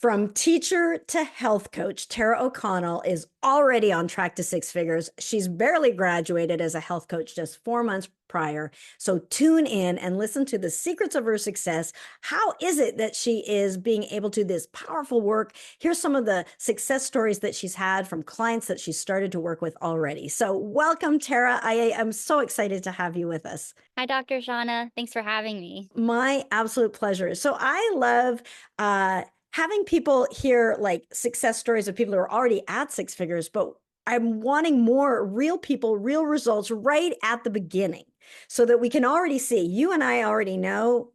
From teacher to health coach, Tara O'Connell is already on track to six figures. She's barely graduated as a health coach just 4 months prior. So tune in and listen to the secrets of her success. How is it that she is being able to do this powerful work? Here's some of the success stories that she's had from clients that she's started to work with already. So welcome, Tara. I am so excited to have you with us. Hi, Dr. Shaunna. Thanks for having me. My absolute pleasure. So I love having people hear like success stories of people who are already at six figures, but I'm wanting more real people, real results right at the beginning so that we can already see. You and I already know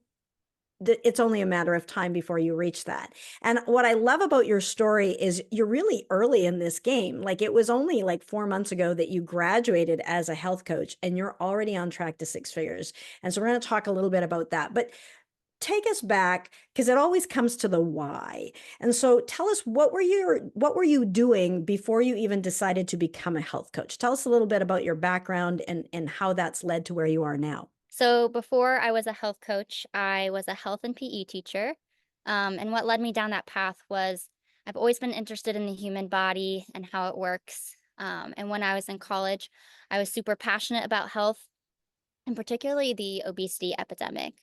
that it's only a matter of time before you reach that. And what I love about your story is you're really early in this game. Like it was only like 4 months ago that you graduated as a health coach and you're already on track to six figures. And so we're going to talk a little bit about that. But take us back because it always comes to the why. And so tell us what were you doing before you even decided to become a health coach? Tell us a little bit about your background and how that's led to where you are now. So, before I was a health coach, I was a health and PE teacher. And what led me down that path was I've always been interested in the human body and how it works. And when I was in college, I was super passionate about health and particularly the obesity epidemic.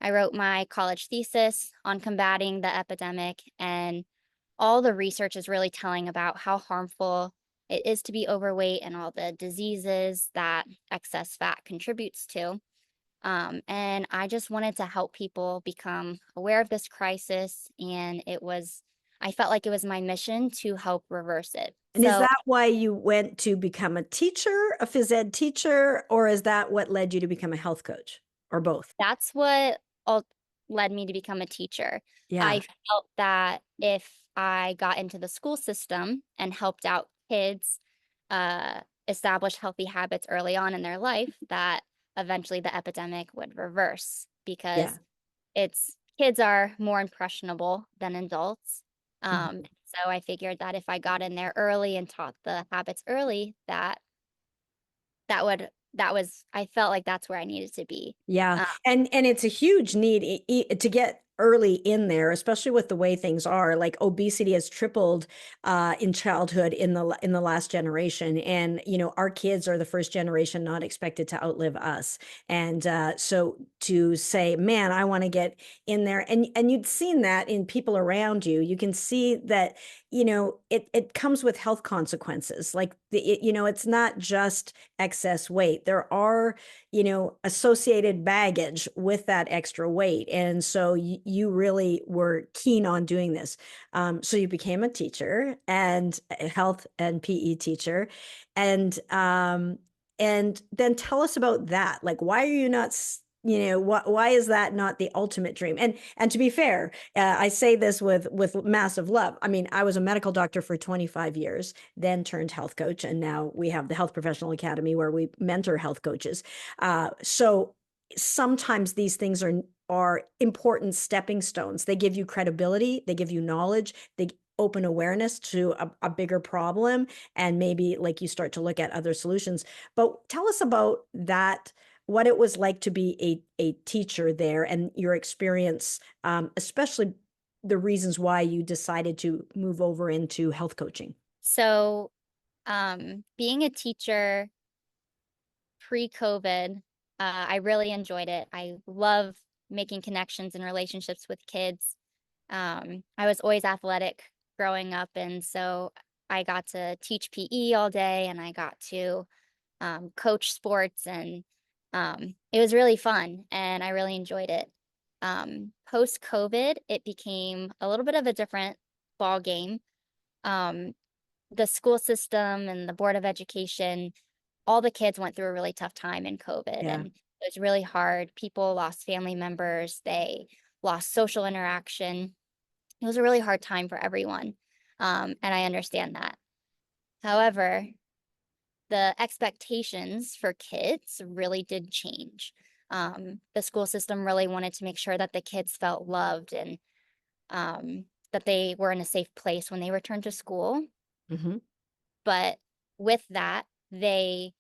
I wrote my college thesis on combating the epidemic, and all the research is really telling about how harmful it is to be overweight and all the diseases that excess fat contributes to. And I just wanted to help people become aware of this crisis. I felt like it was my mission to help reverse it. And is So that why you went to become a teacher, a phys ed teacher, or is that what led you to become a health coach, or both? that's what all led me to become a teacher. I Yeah. felt that if I got into the school system and helped out kids uh, establish healthy habits early on in their life, that eventually the epidemic would reverse Yeah. because it's kids are more impressionable than adults. Mhm. So I figured that if I got in there early and taught the habits early, I felt like that's where I needed to be. Yeah. Uh, And it's a huge need to get early in there, especially with the way things are. Like obesity has tripled in childhood in the last generation, and our kids are the first generation not expected to outlive us. And so to say, man, I want to get in there, and you'd seen that in people around you. You can see that it comes with health consequences. Like it's not just excess weight. There are associated baggage with that extra weight. And so you really were keen on doing this. So you became a teacher and a health and PE teacher. And then tell us about that. Like, why are you not, why is that not the ultimate dream? And to be fair, I say this with massive love. I mean, I was a medical doctor for 25 years, then turned health coach, and now we have the Health Professional Academy where we mentor health coaches. So sometimes these things are important stepping stones. They give you credibility, they give you knowledge, they open awareness to a bigger problem, and maybe like you start to look at other solutions. But tell us about that, what it was like to be a teacher there and your experience, especially the reasons why you decided to move over into health coaching. so being a teacher pre-COVID, I really enjoyed it. I love making connections and relationships with kids. I was always athletic growing up, and so I got to teach PE all day, and I got to coach sports, and it was really fun, and I really enjoyed it. Post-COVID, it became a little bit of a different ball game. Um, the school system and the Board of Education, all the kids went through a really tough time in COVID, Yeah. and it was really hard. People lost family members, they lost social interaction. It was a really hard time for everyone. And I understand that. However, the expectations for kids really did change. The school system really wanted to make sure that the kids felt loved and that they were in a safe place when they returned to school. Hmm. But with that, they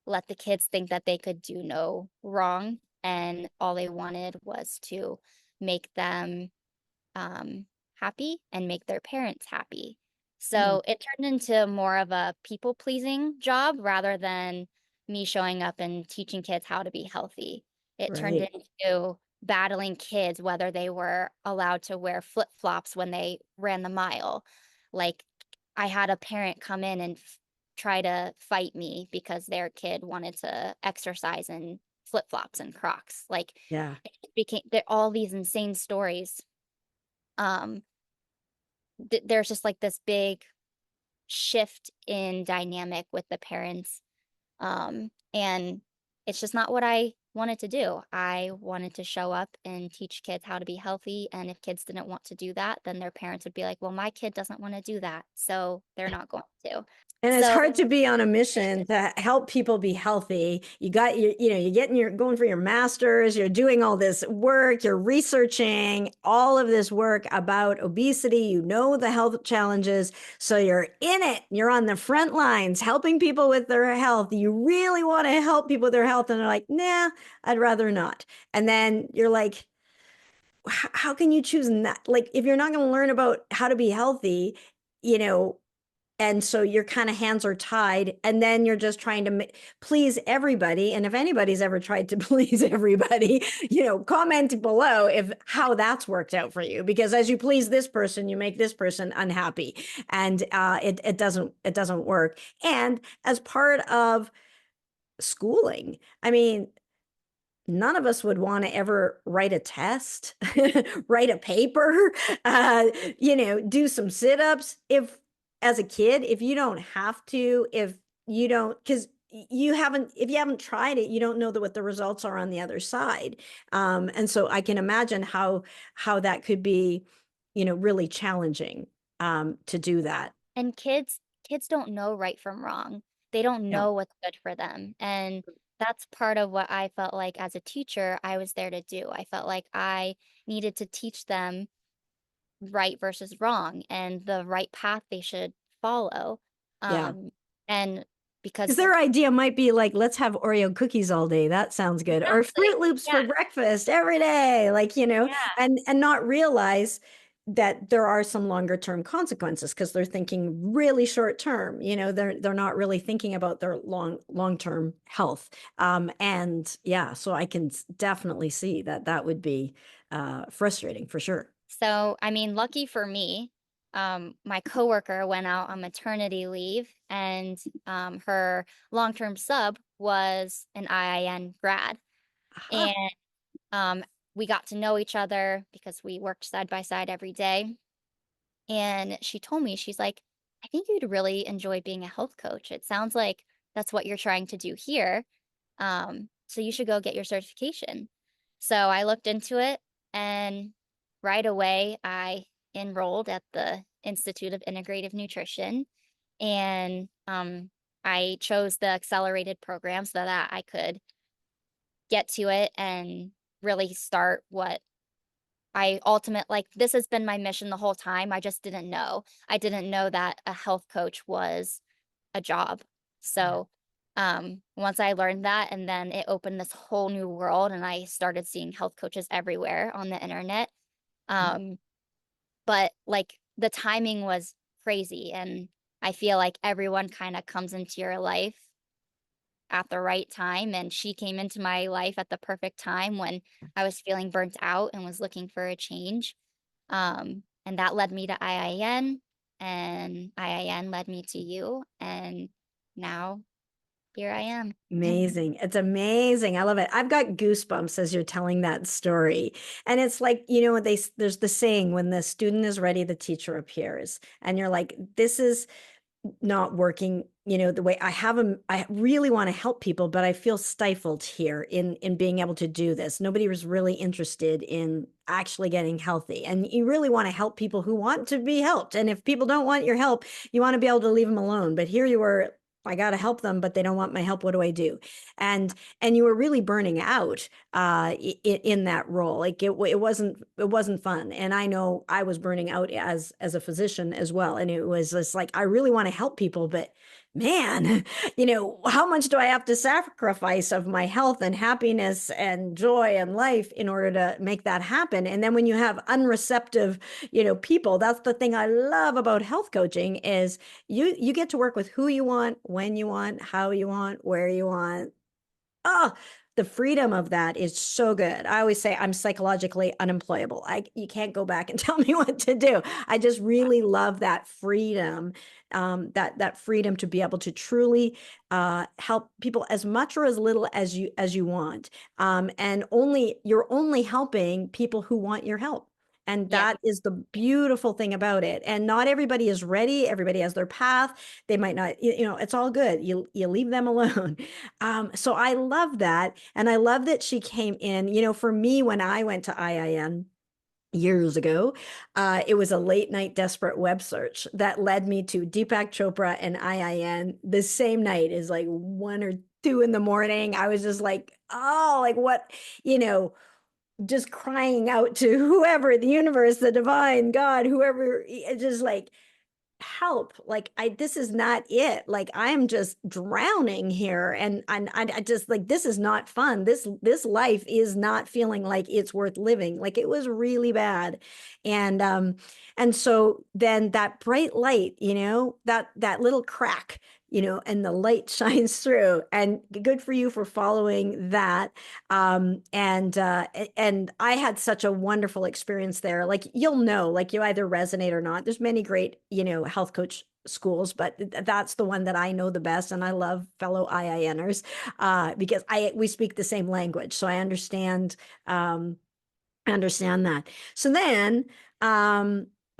let the kids think that they could do no wrong. And all they wanted was to make them um, happy and make their parents happy. Mm, So it turned into more of a people pleasing job rather than me showing up and teaching kids how to be healthy. It turned right. into battling kids, whether they were allowed to wear flip-flops when they ran the mile. Like I had a parent come in and try to fight me because their kid wanted to exercise in flip-flops and Crocs. Like Yeah. it became there all these insane stories. Um, there's just like this big shift in dynamic with the parents. And it's just not what I wanted to do. I wanted to show up and teach kids how to be healthy. And if kids didn't want to do that, then their parents would be like, well, my kid doesn't want to do that. So they're not going to. And it's So hard to be on a mission to help people be healthy. You got your, you're getting your, going for your master's, you're doing all this work, you're researching all of this work about obesity, you know, the health challenges. So you're in it, you're on the front lines helping people with their health. You really want to help people with their health. And they're like, nah, I'd rather not. And then you're like, how can you choose not? Like, if you're not going to learn about how to be healthy, you know, and so your kind of hands are tied, and then you're just trying to please everybody. And if anybody's ever tried to please everybody, comment below if how that's worked out for you, because as you please this person, you make this person unhappy, and it doesn't work. And as part of schooling, I mean, none of us would want to ever write a test, write a paper, do some sit-ups. If as a kid, if you don't have to, if you don't, because if you haven't tried it, you don't know what the results are on the other side. And so I can imagine how that could be, really challenging to do that. and kids don't know right from wrong. They don't Yeah. know what's good for them. And that's part of what I felt like as a teacher I was there to do. I felt like I needed to teach them right versus wrong and the right path they should follow. Yeah. Um, and Because because their idea might be like, let's have Oreo cookies all day. That sounds good. Or exactly, Fruit Loops yeah, for breakfast every day. Like, yeah. and not realize that there are some longer term consequences because they're thinking really short term. They're not really thinking about their long term health. And yeah, so I can definitely see that that would be frustrating for sure. So, I mean, lucky for me, my coworker went out on maternity leave, and her long-term sub was an IIN grad, Aha. and um, we got to know each other because we worked side by side every day. And she told me, she's like, I think you'd really enjoy being a health coach. It sounds like that's what you're trying to do here. So you should go get your certification. So I looked into it, and right away I enrolled at the Institute of Integrative Nutrition, and I chose the accelerated program so that I could get to it and really start what I ultimate like this has been my mission the whole time. I just didn't know. I didn't know that a health coach was a job. Yeah. So once I learned that, and then it opened this whole new world, and I started seeing health coaches everywhere on the internet. Um, but like the timing was crazy, and I feel like everyone kind of comes into your life at the right time, and she came into my life at the perfect time when I was feeling burnt out and was looking for a change. And that led me to IIN, and IIN led me to you, and now here I am. Amazing. It's amazing. I love it. I've got goosebumps as you're telling that story. And it's like, there's the saying, when the student is ready, the teacher appears. And you're like, this is not working, the way I really want to help people, but I feel stifled here in being able to do this. Nobody was really interested in actually getting healthy. And you really want to help people who want to be helped. And if people don't want your help, you want to be able to leave them alone. But here you were, I got to help them, but they don't want my help. What do I do? And you were really burning out in that role. Like it wasn't fun. And I know I was burning out as a physician as well. And it was just like, I really want to help people, but man, how much do I have to sacrifice of my health and happiness and joy and life in order to make that happen? And then when you have unreceptive, people, that's the thing I love about health coaching is you get to work with who you want, when you want, how you want, where you want. Oh, the freedom of that is so good. I always say I'm psychologically unemployable. You can't go back and tell me what to do. I just really love that freedom, that freedom to be able to truly help people as much or as little as you want, and you're only helping people who want your help. And Yeah. that is the beautiful thing about it. And not everybody is ready. Everybody has their path. They might not, it's all good. You leave them alone. So I love that. And I love that she came in. For me, when I went to IIN years ago, it was a late night desperate web search that led me to Deepak Chopra and IIN the same night, is like 1 or 2 in the morning. I was just like, oh, like what, you know, just crying out to whoever, the universe, the divine, God, whoever, just like, help, like this is not it, like I am just drowning here, and I just like, this is not fun, this life is not feeling like it's worth living, like it was really bad. And so then that bright light, that little crack, and the light shines through, and good for you for following that. And I had such a wonderful experience there. Like, like you either resonate or not. There's many great, health coach schools, but that's the one that I know the best. And I love fellow IINers because we speak the same language. So I understand that. So then,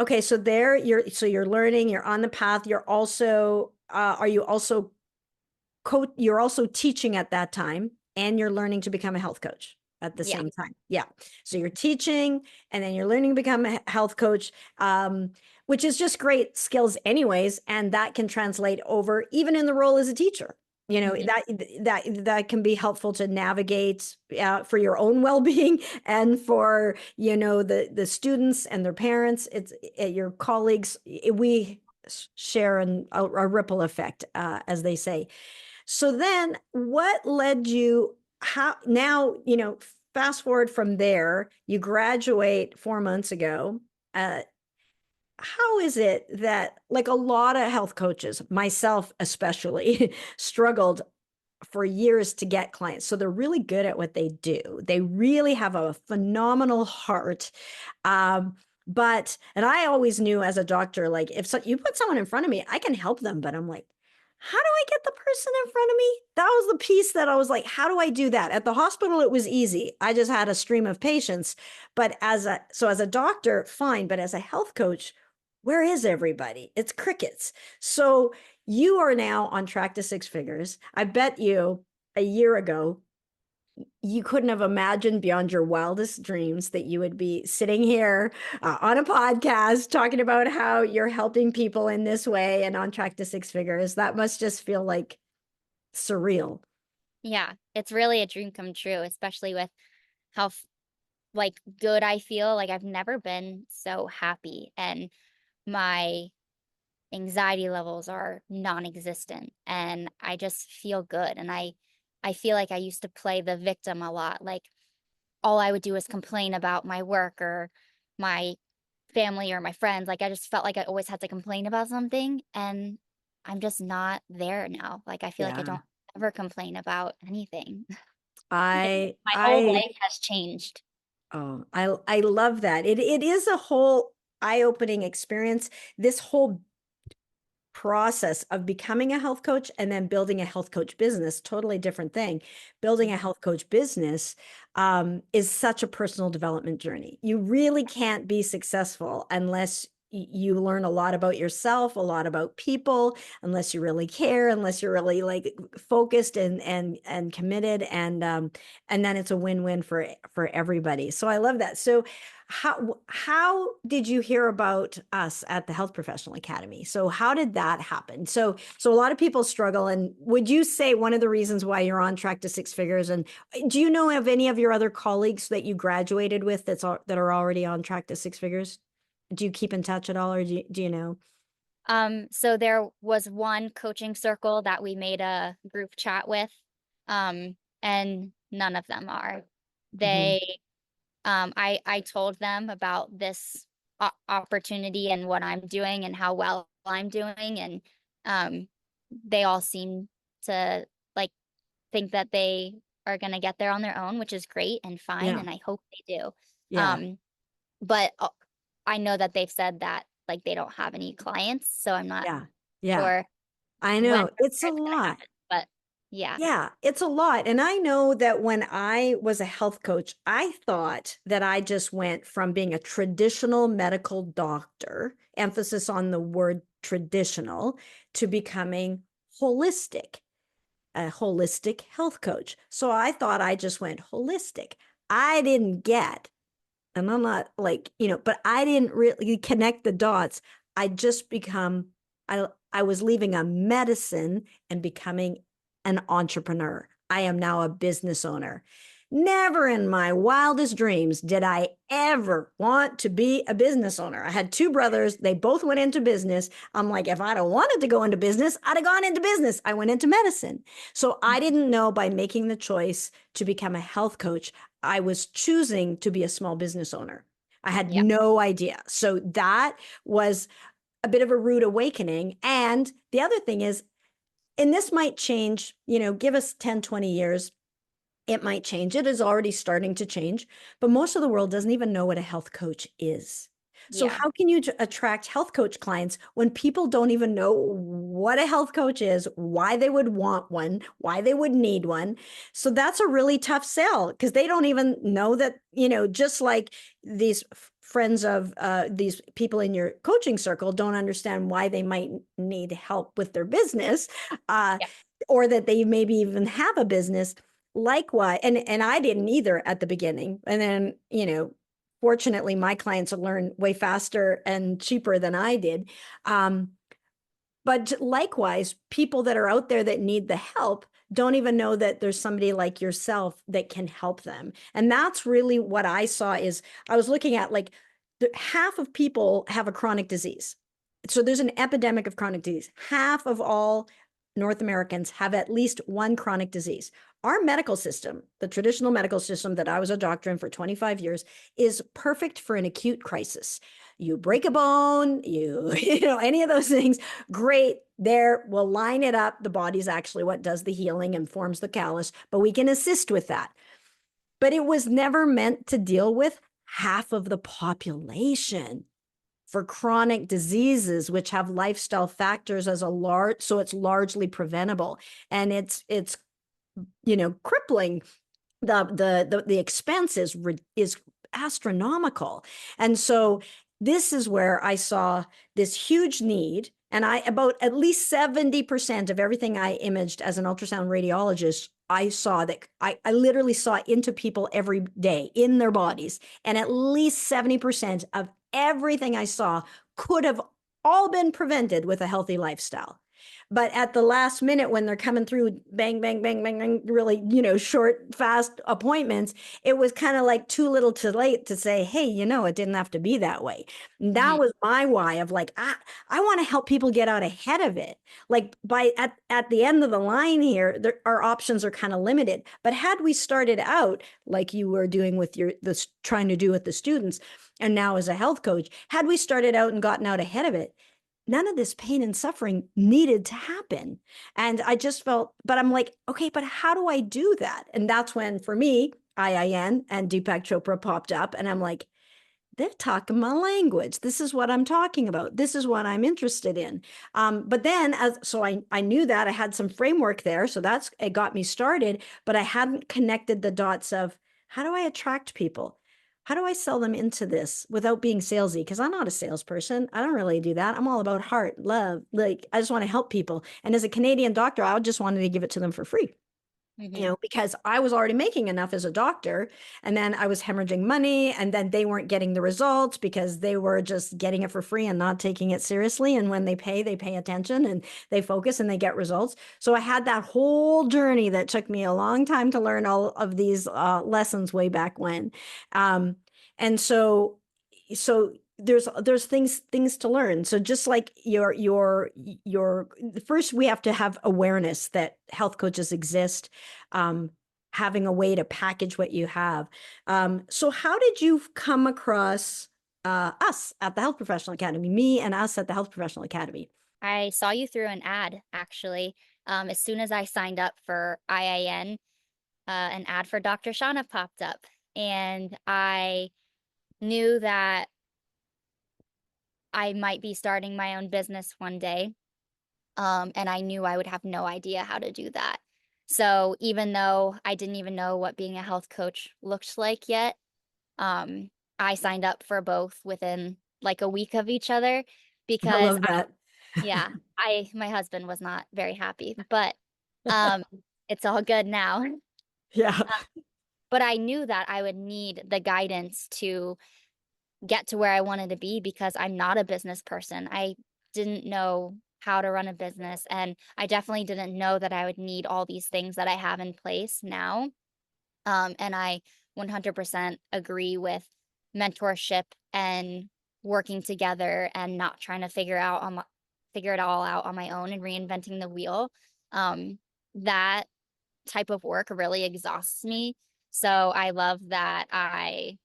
okay, so there you're learning, you're on the path. Are you also you're also teaching at that time, and you're learning to become a health coach at the Yeah. same time. Yeah. So you're teaching and then you're learning to become a health coach, which is just great skills anyways. And that can translate over even in the role as a teacher. Mhm. That can be helpful to navigate for your own well-being and for, the students and their parents. It's your colleagues. We share a ripple effect, as they say. So then what led you, how now, fast forward from there, you graduate 4 months ago. Uh, how is it that, like a lot of health coaches, myself especially, struggled for years to get clients? So they're really good at what they do. They really have a phenomenal heart. Um, and I always knew as a doctor, like if you put someone in front of me, I can help them. But I'm like, how do I get the person in front of me? That was the piece that I was like, how do I do that? At the hospital, it was easy. I just had a stream of patients. But as a doctor, fine. But as a health coach, where is everybody? It's crickets. So you are now on track to six figures. I bet you a year ago, you couldn't have imagined beyond your wildest dreams that you would be sitting here on a podcast talking about how you're helping people in this way and on track to six figures. That must just feel like surreal. Yeah. It's really a dream come true, especially with how like good I feel. Like I've never been so happy, and my anxiety levels are non-existent, and I just feel good. And I feel like I used to play the victim a lot. Like all I would do is complain about my work or my family or my friends. Like I just felt like I always had to complain about something, and I'm just not there now. Like I feel like I Yeah. don't ever complain about anything. I My whole I life has changed. I love that. It is a whole eye-opening experience. This whole process of becoming a health coach and then building a health coach business, totally different thing. Building a health coach business is such a personal development journey. You really can't be successful unless you learn a lot about yourself, a lot about people, unless you really care, unless you're really like focused and committed, and then it's a win-win for everybody. So I love that. So how did you hear about us at the Health Professional Academy? So how did that happen? So a lot of people struggle, and would you say one of the reasons why you're on track to six figures? And do you know of any of your other colleagues that you graduated with that are already on track to six figures? Do you keep in touch at all, or do you know? So there was one coaching circle that we made a group chat with, and none of them are. Hmm. They, I told them about this opportunity and what I'm doing and how well I'm doing, and um, they all seem to like think that they are gonna get there on their own, which is great and fine, Yeah. and I hope they do. Yeah. Um, but I know that they've said that like they don't have any clients, so I'm not Yeah. Yeah. sure I when know. or It's where a it's gonna lot. happen. But yeah, Yeah, it's a lot. And I know that when I was a health coach, I thought that I just went from being a traditional medical doctor, emphasis on the word traditional, to becoming holistic, a holistic health coach. So I thought I just went holistic. I didn't get, and I'm not like, but I didn't really connect the dots. I just become, I was leaving a medicine and becoming an entrepreneur. I am now a business owner. Never in my wildest dreams did I ever want to be a business owner. I had two brothers. They both went into business. I'm like, if I'd have wanted to go into business, I'd have gone into business. I went into medicine. So I didn't know by making the choice to become a health coach, I was choosing to be a small business owner. I had yeah, no idea. So that was a bit of a rude awakening. And the other thing is, and this might change, give us 10, 20 years, it might change. It is already starting to change, but most of the world doesn't even know what a health coach is. So, yeah, how can you attract health coach clients when people don't even know what a health coach is, why they would want one, why they would need one? So, that's a really tough sell because they don't even know that, just like these friends of these people in your coaching circle don't understand why they might need help with their business, uh, yeah, or that they maybe even have a business. Likewise, and I didn't either at the beginning. And then, fortunately my clients learn way faster and cheaper than I did. But likewise, people that are out there that need the help don't even know that there's somebody like yourself that can help them. And that's really what I saw is I was looking at like half of people have a chronic disease. So there's an epidemic of chronic disease. Half of all North Americans have at least one chronic disease. Our medical system, the traditional medical system that I was a doctor in for 25 years, is perfect for an acute crisis. You break a bone, any of those things, great. There, we'll line it up. The body's actually what does the healing and forms the callus, but we can assist with that. But it was never meant to deal with half of the population for chronic diseases which have lifestyle factors as a large, so it's largely preventable, and it's crippling. The expense is astronomical. And so this is where I saw this huge need. And I about at least 70% of everything I imaged as an ultrasound radiologist, I saw that I literally saw into people every day in their bodies. And at least 70% of everything I saw could have all been prevented with a healthy lifestyle. But at the last minute, when they're coming through, bang, bang, bang, bang, bang, really, short, fast appointments, it was kind of like too little too late to say, hey, it didn't have to be that way. And that hmm was my why of like, I want to help people get out ahead of it. Like at the end of the line here, our options are kind of limited. But had we started out like you were doing with trying to do with the students, and now as a health coach, had we started out and gotten out ahead of it, none of this pain and suffering needed to happen. And I just felt, but I'm like, okay, but how do I do that? And that's when, for me, IIN and Deepak Chopra popped up. And I'm like, they're talking my language. This is what I'm talking about. This is what I'm interested in. But then, so I knew that I had some framework there. So it got me started, but I hadn't connected the dots of how do I attract people? How do I sell them into this without being salesy? Because I'm not a salesperson. I don't really do that. I'm all about heart, love. Like, I just want to help people. And as a Canadian doctor, I just wanted to give it to them for free, hmm because I was already making enough as a doctor, and then I was hemorrhaging money, and then they weren't getting the results because they were just getting it for free and not taking it seriously. And when they pay attention and they focus and they get results. So I had that whole journey that took me a long time to learn all of these lessons way back when. Um, and so there's things to learn. So just like your first, we have to have awareness that health coaches exist, um, having a way to package what you have. So how did you come across us at the Health Professional Academy, me and us at the Health Professional Academy? I saw you through an ad actually. As soon as I signed up for IIN, an ad for Dr. Shaunna popped up, and I knew that I might be starting my own business one day. And I knew I would have no idea how to do that. So even though I didn't even know what being a health coach looked like yet, um, I signed up for both within like a week of each other I because love that. yeah, my husband was not very happy, but um, it's all good now. Yeah. But I knew that I would need the guidance to get to where I wanted to be because I'm not a business person. I didn't know how to run a business, and I definitely didn't know that I would need all these things that I have in place now. And I 100% agree with mentorship and working together and not trying to figure it all out on my own and reinventing the wheel. That type of work really exhausts me. So I love that I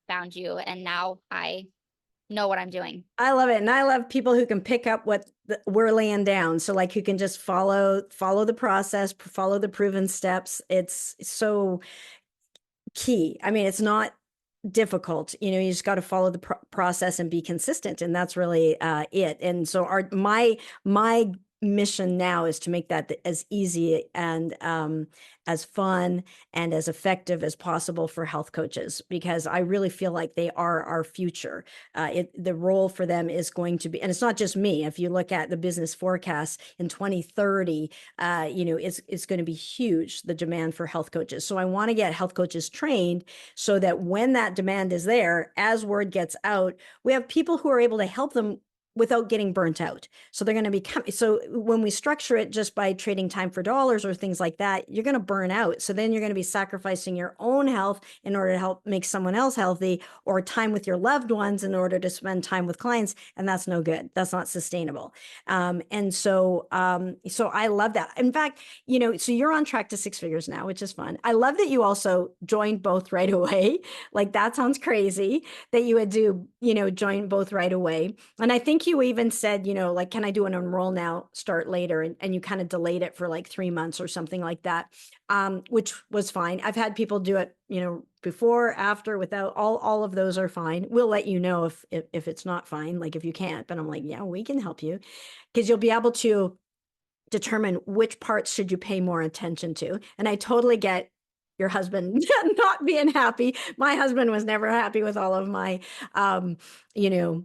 found you and now I know what I'm doing. I love it. And I love people who can pick up what we're laying down. So like who can just follow the process, follow the proven steps. It's so key. I mean, it's not difficult. You know, you just got to follow the process and be consistent, and that's really it. And so our my mission now is to make that as easy and as fun and as effective as possible for health coaches, because I really feel like they are our future. The role for them is going to be, and it's not just me. If you look at the business forecast in 2030, you know, it's going to be huge, the demand for health coaches. So I want to get health coaches trained so that when that demand is there, as word gets out, we have people who are able to help them without getting burnt out. So they're going to become, so when we structure it just by trading time for dollars or things like that, you're going to burn out. So then you're going to be sacrificing your own health in order to help make someone else healthy, or time with your loved ones in order to spend time with clients. And that's no good. That's not sustainable. So I love that. In fact, you know, so you're on track to six figures now, which is fun. I love that you also joined both right away. Like that sounds crazy that you would do, you know, join both right away. And I think you even said, you know, like, can I do an enroll now, start later? And you kind of delayed it for like 3 months or something like that, which was fine. I've had people do it, you know, before, after, without. All of those are fine. We'll let you know if it's not fine, like if you can't. But I'm like, yeah, we can help you, because you'll be able to determine which parts should you pay more attention to. And I totally get your husband not being happy. My husband was never happy with all of my, um, you know,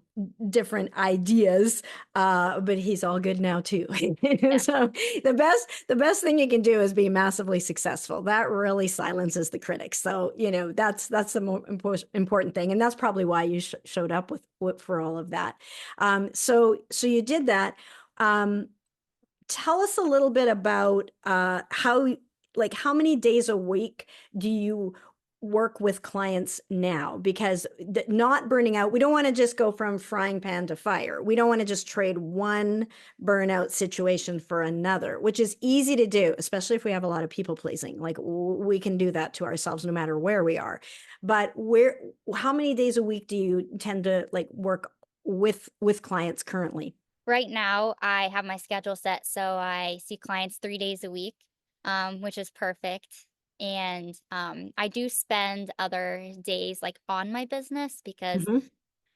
different ideas, but he's all good now too. Yeah. So the best thing you can do is be massively successful. That really silences the critics. So you know that's the more important thing, and that's probably why you showed up with for all of that. So you did that. Um, Tell us a little bit about how many days a week do you work with clients now? Because not burning out, we don't want to just go from frying pan to fire. We don't want to just trade one burnout situation for another, which is easy to do, especially if we have a lot of people pleasing. Like we can do that to ourselves no matter where we are. But how many days a week do you tend to like work with clients currently? Right now, I have my schedule set so I see clients 3 days a week, which is perfect. And I do spend other days like on my business because, Mhm.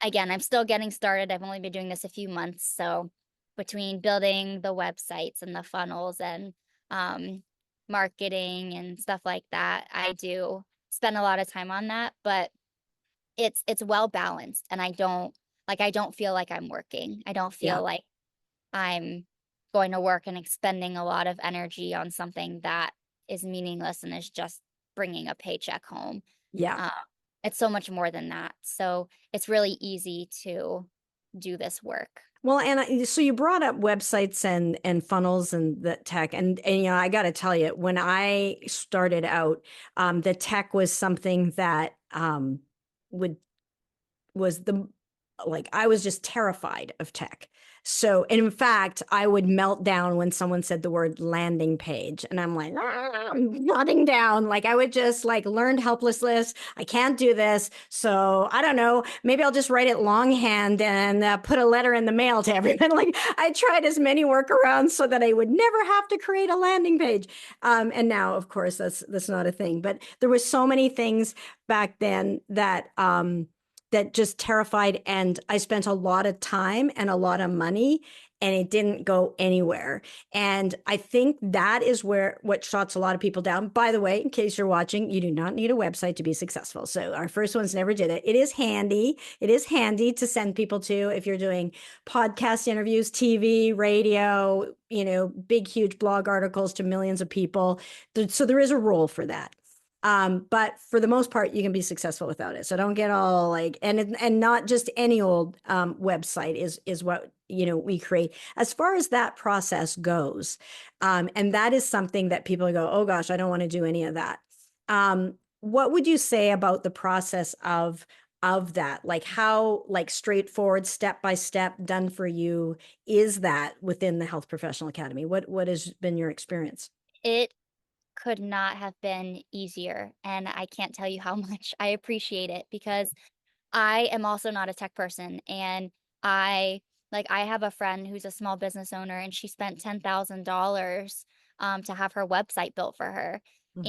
again, I'm still getting started. I've only been doing this a few months. So between building the websites and the funnels and um, marketing and stuff like that, I do spend a lot of time on that. But it's well balanced, and I don't feel like I'm working. I don't Yeah. feel like I'm going to work and expending a lot of energy on something that is meaningless and is just bringing a paycheck home. Yeah. Uh, it's so much more than that. So it's really easy to do this work. Well, and so you brought up websites and funnels and the tech, and you know, I got to tell you, when I started out, the tech was something that would was the like I was just terrified of tech. So, and in fact, I would melt down when someone said the word landing page, and I'm like, "Ah," I'm shutting down. Like I would just like learned helplessness. I can't do this. So I don't know. Maybe I'll just write it longhand and put a letter in the mail to everyone. Like I tried as many workarounds so that I would never have to create a landing page. And now, of course, that's not a thing. But there was so many things back then that just terrified. And I spent a lot of time and a lot of money, and it didn't go anywhere. And I think that is where what shuts a lot of people down. By the way, in case you're watching, you do not need a website to be successful. So our first ones never did it. It is handy. It is handy to send people to if you're doing podcast interviews, TV, radio, big, huge blog articles to millions of people. So there is a role for that. But for the most part, you can be successful without it. So don't get all like, and not just any old website is what we create. As far as that process goes, and that is something that people go, oh gosh, I don't want to do any of that. What would you say about the process of that? Like how like straightforward, step by step, done for you is that within the Health Professional Academy? What has been your experience? It could not have been easier, and I can't tell you how much I appreciate it because I am also not a tech person, and I have a friend who's a small business owner, and she spent $10,000 to have her website built for her. Mhm.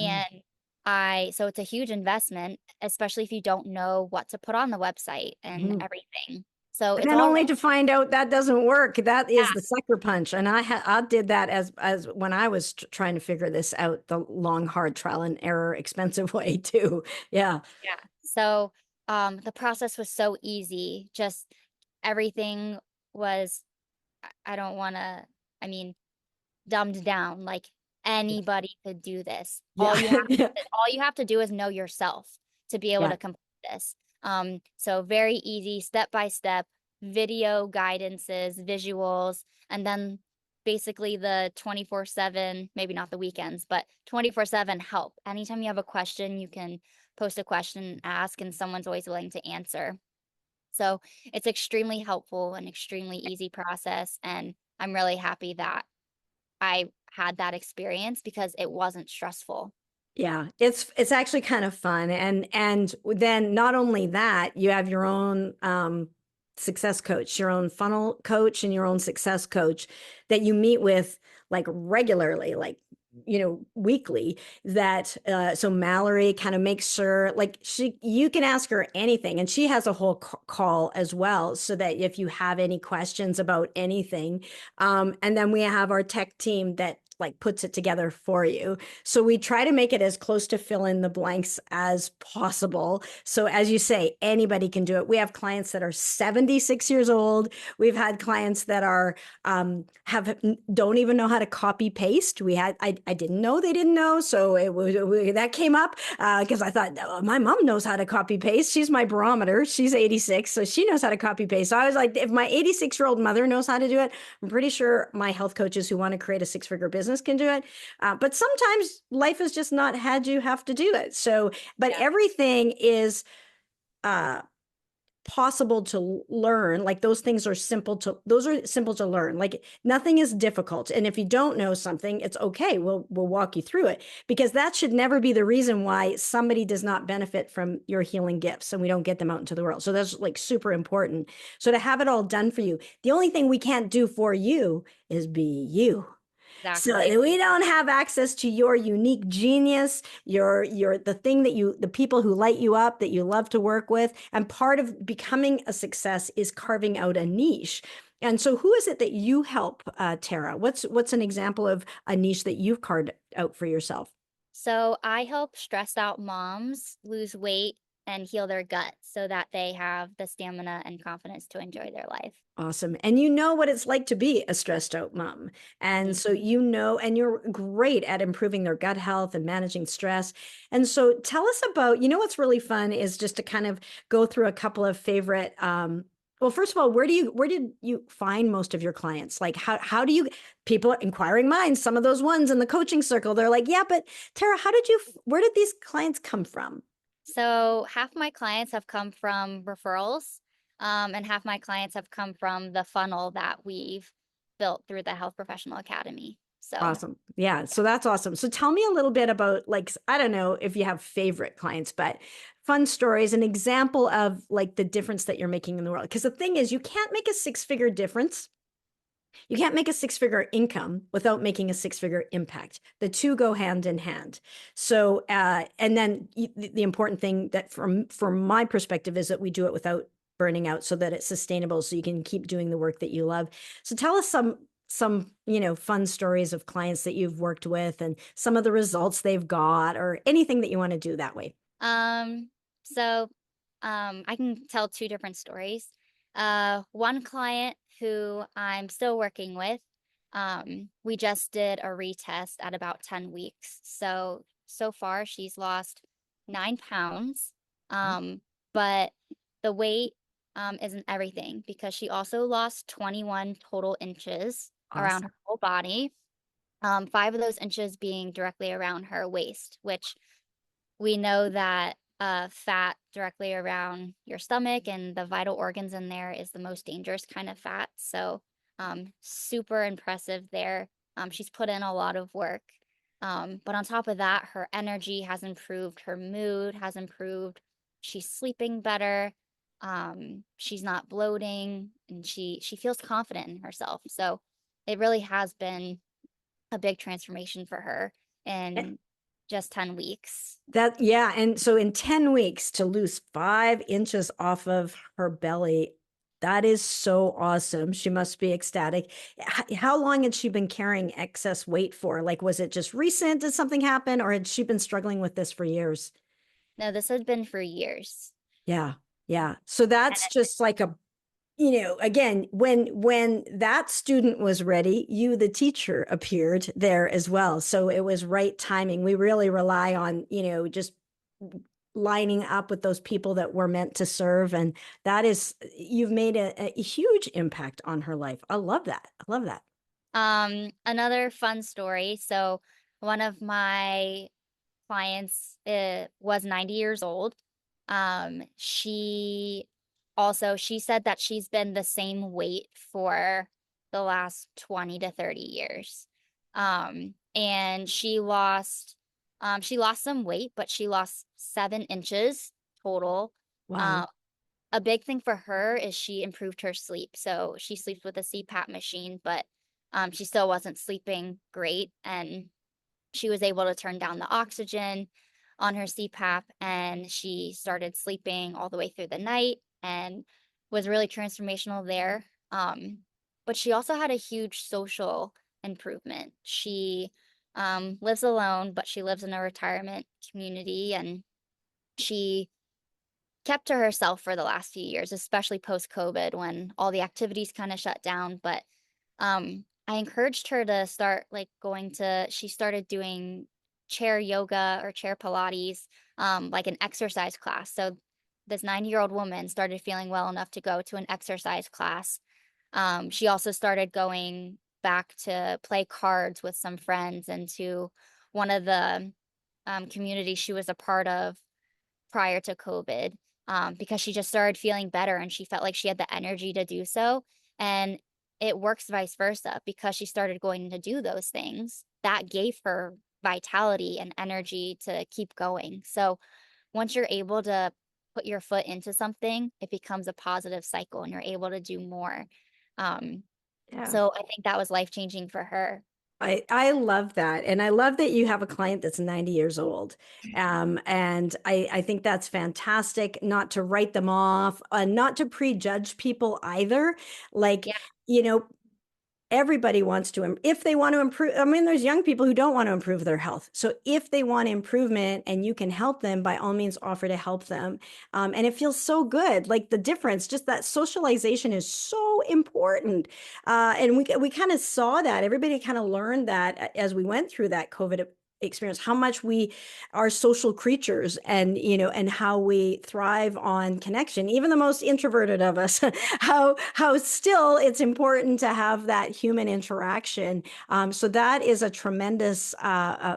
And so it's a huge investment, especially if you don't know what to put on the website and Mhm. everything. So And it's then all only to find out that doesn't work. That is yeah, the sucker punch. And I did that as when I was trying to figure this out, the long, hard trial and error, expensive way too. Yeah. yeah. So the process was so easy. Just everything was I don't want to, I mean, dumbed down. Like anybody could do this. Yeah. Yeah. All you have to do is know yourself to be able Yeah. to complete this. So very easy, step by step, video guidances, visuals, and then basically the 24/7, maybe not the weekends, but 24/7 help. Anytime you have a question, you can post a question and ask, and someone's always willing to answer. So it's extremely helpful and extremely easy process. And I'm really happy that I had that experience because it wasn't stressful. Yeah, it's actually kind of fun. And then not only that, you have your own success coach, your own funnel coach and your own success coach that you meet with like regularly, like weekly. That so Mallory kind of makes sure like you can ask her anything, and she has a whole call as well, so that if you have any questions about anything, and then we have our tech team that like puts it together for you. So we try to make it as close to fill in the blanks as possible. So as you say, anybody can do it. We have clients that are 76 years old. We've had clients that are have don't even know how to copy paste. I didn't know they didn't know, so that came up because I thought oh, my mom knows how to copy paste. She's my barometer. She's 86, so she knows how to copy paste. So I was like, if my 86-year-old mother knows how to do it, I'm pretty sure my health coaches who want to create a six-figure business can do it. But sometimes life has just not had you have to do it. So, but Yeah. everything is uh, possible to learn. Like those are simple to learn. Like nothing is difficult. And if you don't know something, it's okay. We'll walk you through it, because that should never be the reason why somebody does not benefit from your healing gifts and we don't get them out into the world. So that's like super important. So to have it all done for you, the only thing we can't do for you is be you. So Exactly. we don't have access to your unique genius, your the thing that the people who light you up, that you love to work with. And part of becoming a success is carving out a niche. And so who is it that you help, Tara? What's an example of a niche that you've carved out for yourself? So I help stressed out moms lose weight and heal their gut so that they have the stamina and confidence to enjoy their life. Awesome. And you know what it's like to be a stressed out mom. And Mhm. so and you're great at improving their gut health and managing stress. And so tell us about, what's really fun is just to kind of go through a couple of favorite well, first of all, where did you find most of your clients? Like how do you people inquiring minds, some of those ones in the coaching circle, they're like, "Yeah, but Tara, where did these clients come from?" So half my clients have come from referrals. And half my clients have come from the funnel that we've built through the Health Professional Academy. So, Awesome. Yeah. So that's awesome. So tell me a little bit about, like, I don't know if you have favorite clients, but fun stories, an example of like the difference that you're making in the world. Because the thing is, you can't make a six-figure difference. You can't make a six-figure income without making a six-figure impact. The two go hand in hand. So, and then the important thing that from my perspective is that we do it without burning out, so that it's sustainable, so you can keep doing the work that you love. So tell us some fun stories of clients that you've worked with and some of the results they've got, or anything that you want to do that way. um, so I can tell two different stories. One client who I'm still working with, we just did a retest at about 10 weeks. So far she's lost 9 pounds. But the weight isn't everything, because she also lost 21 total inches around Awesome. her whole body. 5 of those inches being directly around her waist, which we know that fat directly around your stomach and the vital organs in there is the most dangerous kind of fat. So, super impressive there. She's put in a lot of work. But on top of that, her energy has improved, her mood has improved. She's sleeping better. She's not bloating, and she feels confident in herself. So it really has been a big transformation for her in just 10 weeks. That, yeah. And so in 10 weeks to lose 5 inches off of her belly, that is so awesome. She must be ecstatic. How long had she been carrying excess weight for? Like, was it just recent? Did something happen, or had she been struggling with this for years? No, this has been for years. Yeah. Yeah. So And that's just like a, again, when that student was ready, you, the teacher, appeared there as well. So it was right timing. We really rely on, just lining up with those people that we're meant to serve. And that is, you've made a huge impact on her life. I love that. I love that. another fun story. So one of my clients was 90 years old. She said that she's been the same weight for the last 20 to 30 years. And she lost some weight, but she lost 7 inches total. Wow. Um, a big thing for her is she improved her sleep. So she sleeps with a CPAP machine, but she still wasn't sleeping great. And she was able to turn down the oxygen on her CPAP, and she started sleeping all the way through the night and was really transformational there. But she also had a huge social improvement. She lives alone, but she lives in a retirement community, and she kept to herself for the last few years, especially post COVID when all the activities kind of shut down. But I encouraged her to start like she started doing chair yoga or chair Pilates, like an exercise class. So this 90-year-old woman started feeling well enough to go to an exercise class. She also started going back to play cards with some friends and to one of the communities she was a part of prior to COVID, because she just started feeling better and she felt like she had the energy to do so. And it works vice versa, because she started going to do those things that gave her vitality and energy to keep going. So once you're able to put your foot into something, it becomes a positive cycle and you're able to do more. Um, Yeah. so I think that was life changing for her. I love that. And I love that you have a client that's 90 years old. And I think that's fantastic, not to write them off, not to prejudge people either. Like, Yeah. you know, everybody wants to, if they want to improve. I mean, there's young people who don't want to improve their health. So if they want improvement and you can help them, by all means offer to help them. And it feels so good. Like the difference, just that socialization is so important. And we kind of saw that. Everybody kind of learned that as we went through that COVID experience, how much we are social creatures, and and how we thrive on connection, even the most introverted of us. How still it's important to have that human interaction. So that is a tremendous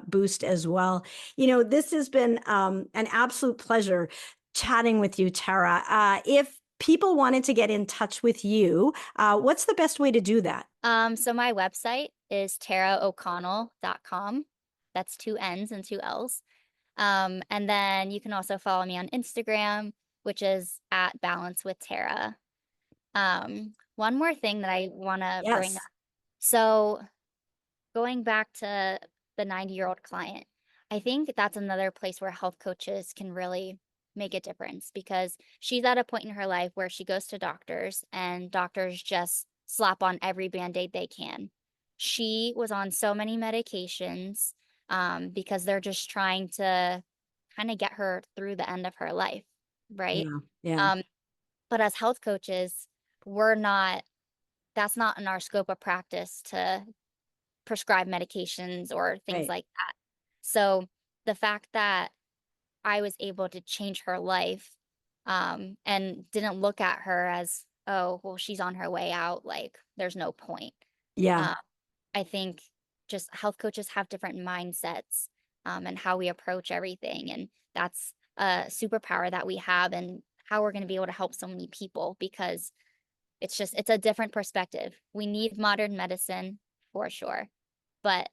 boost as well. This has been an absolute pleasure chatting with you, Tara. If people wanted to get in touch with you, what's the best way to do that? So my website is taraoconnell.com. That's two N's and two L's. And then you can also follow me on Instagram, which is at Balance with Tara. One more thing that I want to bring up. Yes. So going back to the 90-year-old client, I think that's another place where health coaches can really make a difference because she's at a point in her life where she goes to doctors and doctors just slap on every band-aid they can. She was on so many medications because they're just trying to kind of get her through the end of her life, right? Yeah. Yeah. Um, but as health coaches, we're not, that's not in our scope of practice to prescribe medications or things Right. like that. So the fact that I was able to change her life, and didn't look at her as, oh, well, she's on her way out, like there's no point. Yeah. Um, I think just health coaches have different mindsets, and how we approach everything. And that's a superpower that we have and how we're going to be able to help so many people because it's a different perspective. We need modern medicine for sure, but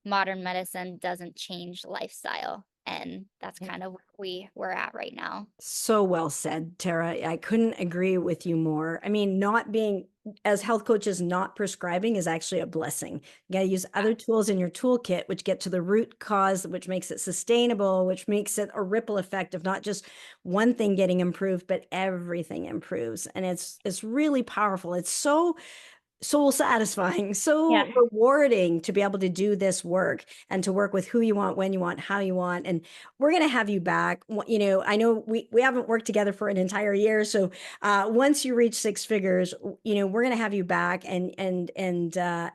modern medicine doesn't change lifestyle. And that's kind of where we're at right now. So well said, Tara. I couldn't agree with you more. I mean, not being as health coaches, not prescribing is actually a blessing. You got to use other tools in your toolkit, which get to the root cause, which makes it sustainable, which makes it a ripple effect of not just one thing getting improved, but everything improves. And it's really powerful. It's so soul satisfying, Yeah. so rewarding to be able to do this work and to work with who you want, when you want, how you want. And we're going to have you back. You know, I know we haven't worked together for an entire year. So once you reach six figures, you know, we're going to have you back and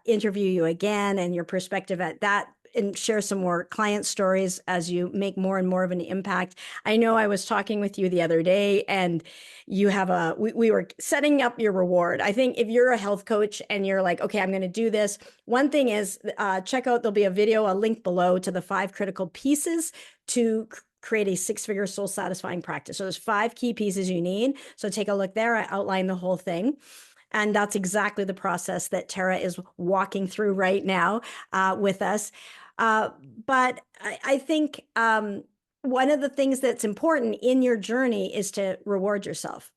interview you again and your perspective at that and share some more client stories as you make more and more of an impact. I know I was talking with you the other day and you have we were setting up your reward. I think if you're a health coach and you're like, okay, I'm going to do this, one thing is check out, there'll be a video, a link below to the 5 critical pieces to create a six-figure soul satisfying practice. So there's 5 key pieces you need. So take a look there. I outline the whole thing. And that's exactly the process that Tara is walking through right now with us. Uh, but I think one of the things that's important in your journey is to reward yourself.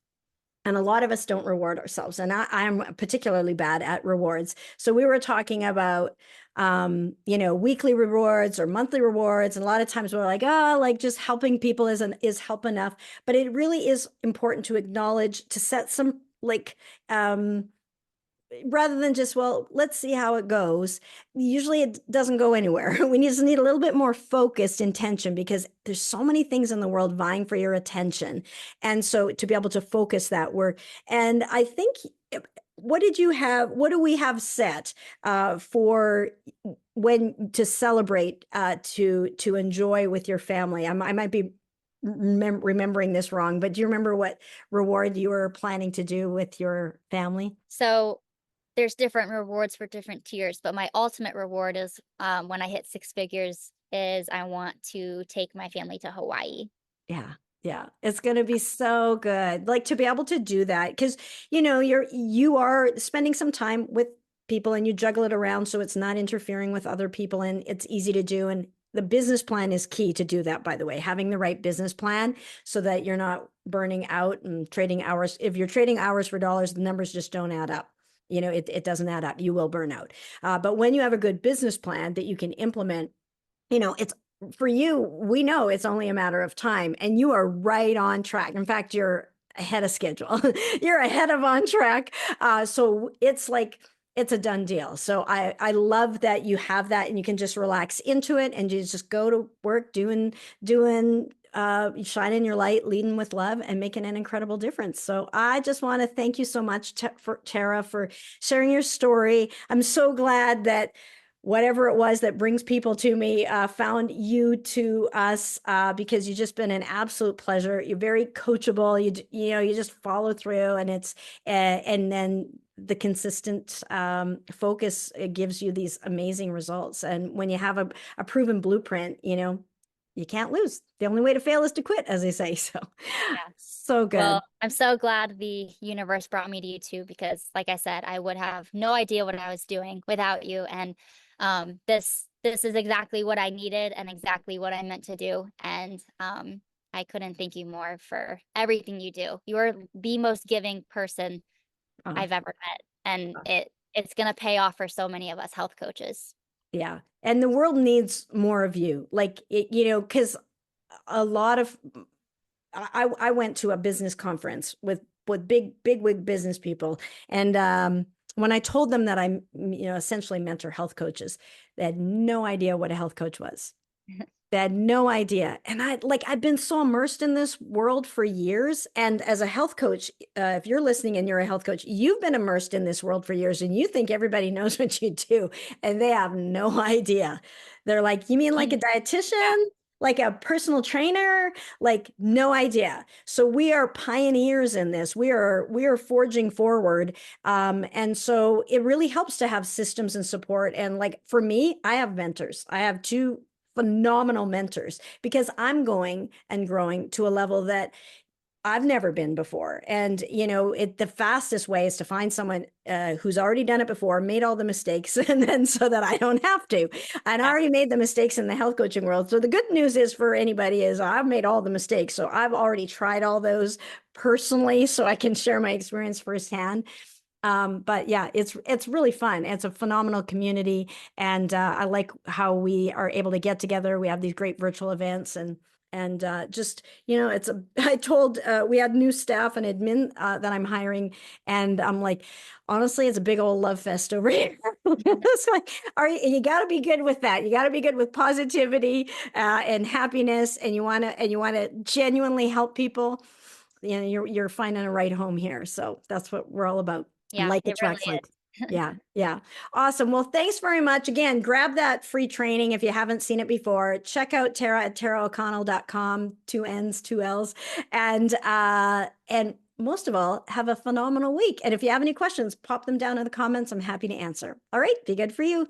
And a lot of us don't reward ourselves. And I'm particularly bad at rewards. So we were talking about, you know, weekly rewards or monthly rewards. And a lot of times we're like, oh, like just helping people is help enough. But it really is important to acknowledge, to set some like, rather than just, well, let's see how it goes. Usually it doesn't go anywhere. We just need a little bit more focused intention because there's so many things in the world vying for your attention. And so to be able to focus that work. And I think, what do we have set for when to celebrate, to enjoy with your family? I might be remembering this wrong, but do you remember what reward you were planning to do with your family? So there's different rewards for different tiers, but my ultimate reward is when I hit six figures is I want to take my family to Hawaii. Yeah. Yeah. It's going to be so good. Like to be able to do that because you know, you are spending some time with people and you juggle it around so it's not interfering with other people and it's easy to do. And the business plan is key to do that, by the way, having the right business plan so that you're not burning out and trading hours. If you're trading hours for dollars, the numbers just don't add up. You know, it doesn't add up. You will burn out. But when you have a good business plan that you can implement, you know, it's for you, we know it's only a matter of time and you are right on track. In fact, you're ahead of schedule. You're ahead of on track. So it's like, it's a done deal. So I love that you have that and you can just relax into it and you just go to work doing shining your light, leading with love and making an incredible difference. So I just want to thank you so much for Tara for sharing your story. I'm so glad that whatever it was that brings people to me found you to us because you've just been an absolute pleasure. You're very coachable. You know, you just follow through and it's and then the consistent focus, it gives you these amazing results. And when you have a proven blueprint, you know, you can't lose. The only way to fail is to quit, as they say. So, Yeah. so So Well, good. I'm so glad the universe brought me to you too, because like I said, I would have no idea what I was doing without you. And this is exactly what I needed and exactly what I meant to do. And I couldn't thank you more for everything you do. You are the most giving person Uh, I've ever met. And it's gonna pay off for so many of us health coaches. yeah. And the world needs more of you. Like because a lot of I went to a business conference with big wig business people, and when I told them that I'm essentially mentor health coaches, they had no idea what a health coach was. They had no idea. And I've been so immersed in this world for years. And as a health coach, if you're listening and you're a health coach, you've been immersed in this world for years and you think everybody knows what you do. And they have no idea. They're like, you mean like a Yeah. dietitian? Like a personal trainer? Like no idea. So we are pioneers in this. We are forging forward. And so it really helps to have systems and support. And like for me, I have mentors. I have two phenomenal mentors because I'm going and growing to a level that I've never been before. And the fastest way is to find someone who's already done it before, made all the mistakes, and then so that I don't have to. And I Yeah. already made the mistakes in the health coaching world. So the good news is for anybody is I've made all the mistakes. So I've already tried all those personally, so I can share my experience firsthand. But yeah, it's really fun. It's a phenomenal community, and I like how we are able to get together. We have these great virtual events, and just it's a. I told we had new staff and admin that I'm hiring, and I'm like, honestly, it's a big old love fest over here. It's like, you got to be good with that. You got to be good with positivity and happiness, and you want to genuinely help people. You're finding a right home here. So that's what we're all about. Yeah, Like it really attracts like. is. Yeah, yeah. Awesome. Well, thanks very much. Again, grab that free training if you haven't seen it before. Check out Tara at taraoconnell.com, two N's, two L's. And most of all, have a phenomenal week. And if you have any questions, pop them down in the comments. I'm happy to answer. All right, be good for you.